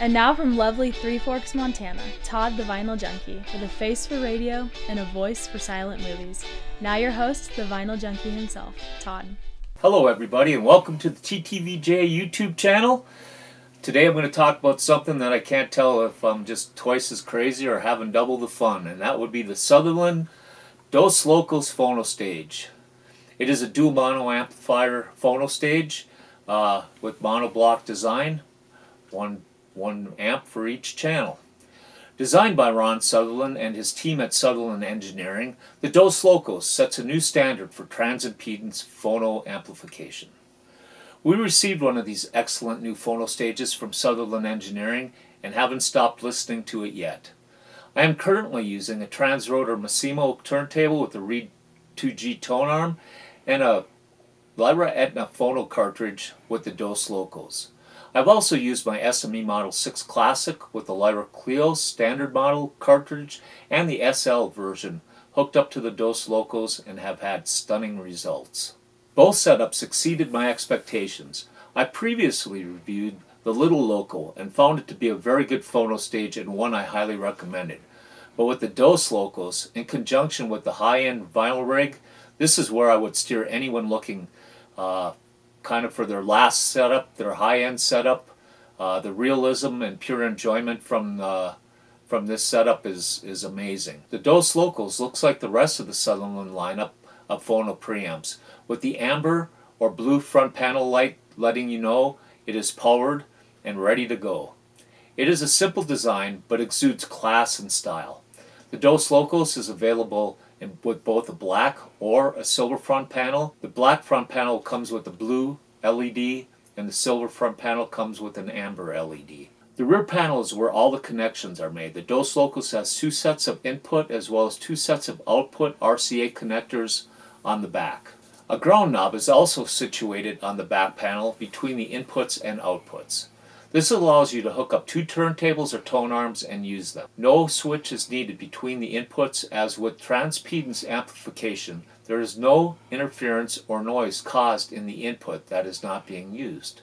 And now from lovely Three Forks, Montana, Todd the Vinyl Junkie, with a face for radio and a voice for silent movies. Now your host, the Vinyl Junkie himself, Todd. Hello everybody and welcome to the TTVJ YouTube channel. Today I'm going to talk about something that I can't tell if I'm just twice as crazy or having double the fun, and that would be the Sutherland Dos Locos Phonostage. It is a dual mono amplifier phonostage with monoblock design, one amp for each channel. Designed by Ron Sutherland and his team at Sutherland Engineering, the Dos Locos sets a new standard for transimpedance phono amplification. We received one of these excellent new phonostages from Sutherland Engineering and haven't stopped listening to it yet. I am currently using a Transrotor Massimo turntable with a Reed 2G tone arm and a Lyra Etna phono cartridge with the Dos Locos. I've also used my SME Model 6 Classic with the Lyra Clio standard model cartridge and the SL version hooked up to the Dos Locos and have had stunning results. Both setups exceeded my expectations. I previously reviewed the Little Loco and found it to be a very good phonostage and one I highly recommended. But with the Dos Locos, in conjunction with the high-end vinyl rig, this is where I would steer anyone looking kind of for their last setup, their high-end setup. The realism and pure enjoyment from this setup is amazing. The Dos Locos looks like the rest of the Sutherland lineup of phono preamps, with the amber or blue front panel light letting you know it is powered and ready to go. It is a simple design but exudes class and style. The Dos Locos is available with both a black or a silver front panel. The black front panel comes with a blue LED and the silver front panel comes with an amber LED. The rear panel is where all the connections are made. The Dos Locos has two sets of input as well as two sets of output RCA connectors on the back. A ground knob is also situated on the back panel between the inputs and outputs. This allows you to hook up two turntables or tone arms and use them. No switch is needed between the inputs, as with transimpedance amplification, there is no interference or noise caused in the input that is not being used.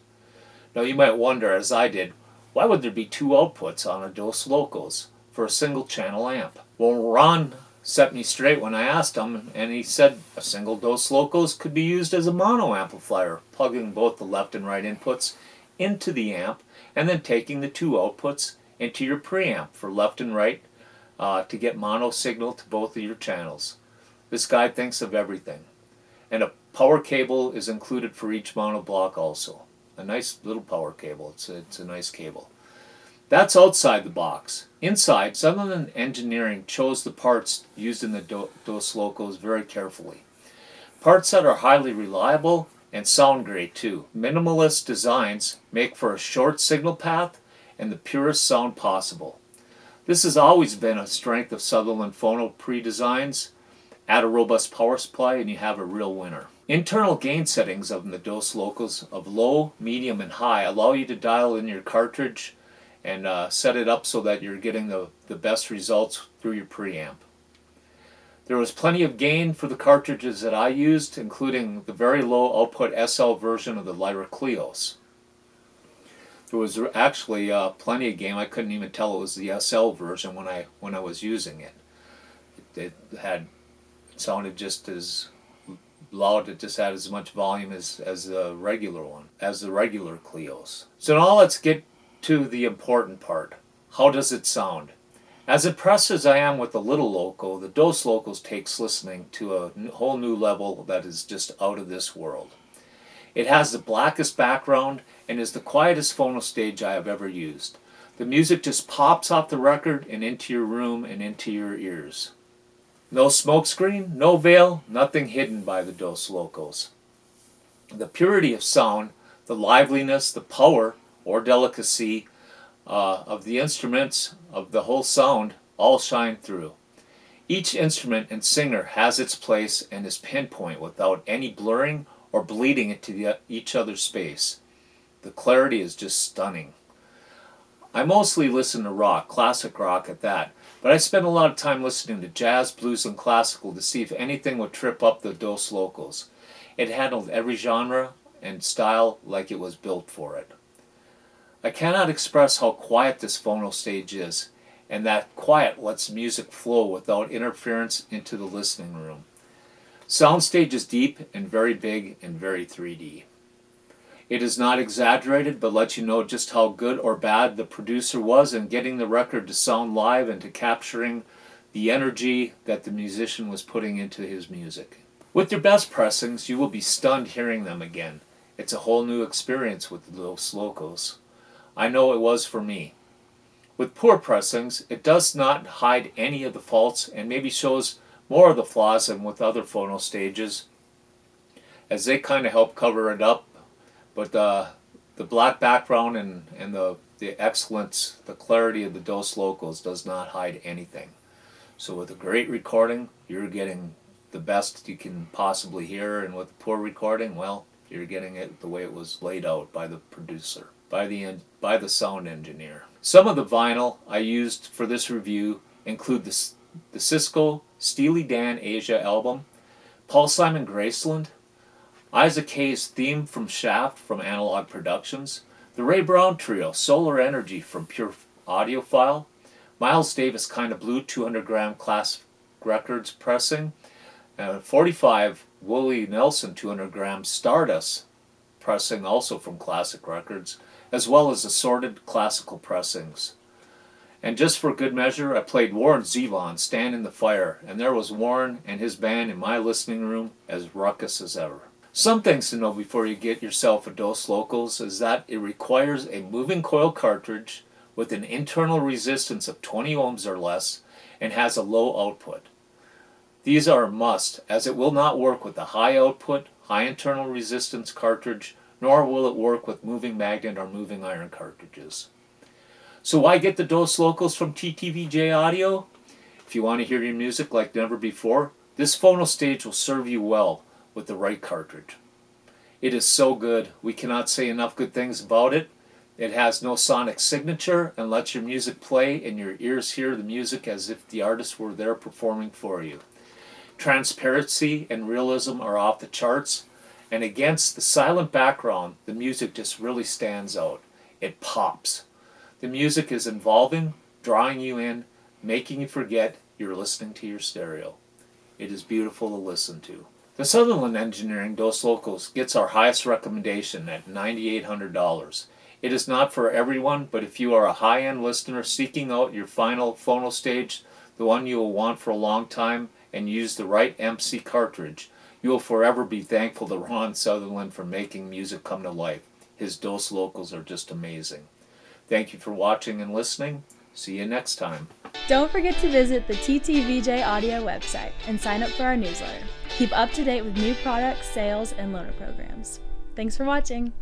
Now you might wonder, as I did, why would there be two outputs on a Dos Locos for a single channel amp? Well, Ron set me straight when I asked him, and he said a single Dos Locos could be used as a mono amplifier, plugging both the left and right inputs into the amp and then taking the two outputs into your preamp for left and right to get mono signal to both of your channels. This guy thinks of everything. And a power cable is included for each mono block also. A nice little power cable. It's a nice cable. That's outside the box. Inside, Sutherland Engineering chose the parts used in the Dos Locos very carefully. Parts that are highly reliable and sound great too. Minimalist designs make for a short signal path and the purest sound possible. This has always been a strength of Sutherland phono pre-designs. Add a robust power supply and you have a real winner. Internal gain settings of the Dos Locos of low, medium, and high allow you to dial in your cartridge and set it up so that you're getting the best results through your preamp. There was plenty of gain for the cartridges that I used, including the very low output SL version of the Lyra Clios. There was actually plenty of gain. I couldn't even tell it was the SL version when I was using it. It sounded just as loud. It just had as much volume as the regular one, as the regular Clios. So now let's get to the important part. How does it sound? As impressed as I am with the Little Loco, the Dos Locos takes listening to a whole new level that is just out of this world. It has the blackest background and is the quietest phonostage I have ever used. The music just pops off the record and into your room and into your ears. No smokescreen, no veil, nothing hidden by the Dos Locos. The purity of sound, the liveliness, the power or delicacy of the instruments, of the whole sound, all shine through. Each instrument and singer has its place and is pinpoint without any blurring or bleeding into each other's space. The clarity is just stunning. I mostly listen to rock, classic rock at that, but I spend a lot of time listening to jazz, blues, and classical to see if anything would trip up the Dos Locos. It handled every genre and style like it was built for it. I cannot express how quiet this phono stage is, and that quiet lets music flow without interference into the listening room. Soundstage is deep and very big and very 3D. It is not exaggerated, but lets you know just how good or bad the producer was in getting the record to sound live and to capturing the energy that the musician was putting into his music. With your best pressings, you will be stunned hearing them again. It's a whole new experience with the Dos Locos. I know it was for me. With poor pressings, it does not hide any of the faults and maybe shows more of the flaws than with other phono stages, as they kind of help cover it up. But the black background and the excellence, the clarity of the Dos Locos does not hide anything. So with a great recording, you're getting the best you can possibly hear, and with poor recording, well, you're getting it the way it was laid out by the producer, by the sound engineer. Some of the vinyl I used for this review include the Cisco Steely Dan Asia album, Paul Simon Graceland, Isaac Hayes' theme from Shaft from Analog Productions, the Ray Brown Trio Solar Energy from Pure Audiophile, Miles Davis Kinda Blue 200 gram Classic Records pressing, 45 Willie Nelson 200 gram Stardust pressing also from Classic Records, as well as assorted classical pressings. And just for good measure, I played Warren Zevon, Stand in the Fire, and there was Warren and his band in my listening room as ruckus as ever. Some things to know before you get yourself a Dos Locos is that it requires a moving coil cartridge with an internal resistance of 20 ohms or less and has a low output. These are a must, as it will not work with a high output, high internal resistance cartridge, nor will it work with moving magnet or moving iron cartridges. So why get the Dos Locos from TTVJ Audio? If you want to hear your music like never before, this phono stage will serve you well with the right cartridge. It is so good, we cannot say enough good things about it. It has no sonic signature and lets your music play and your ears hear the music as if the artist were there performing for you. Transparency and realism are off the charts, and against the silent background, the music just really stands out. It pops. The music is involving, drawing you in, making you forget you're listening to your stereo. It is beautiful to listen to. The Sutherland Engineering Dos Locos gets our highest recommendation at $9,800. It is not for everyone, but if you are a high-end listener seeking out your final phono stage, the one you will want for a long time, and use the right MC cartridge, you will forever be thankful to Ron Sutherland for making music come to life. His Dos Locos are just amazing. Thank you for watching and listening. See you next time. Don't forget to visit the TTVJ Audio website and sign up for our newsletter. Keep up to date with new products, sales, and loaner programs. Thanks for watching.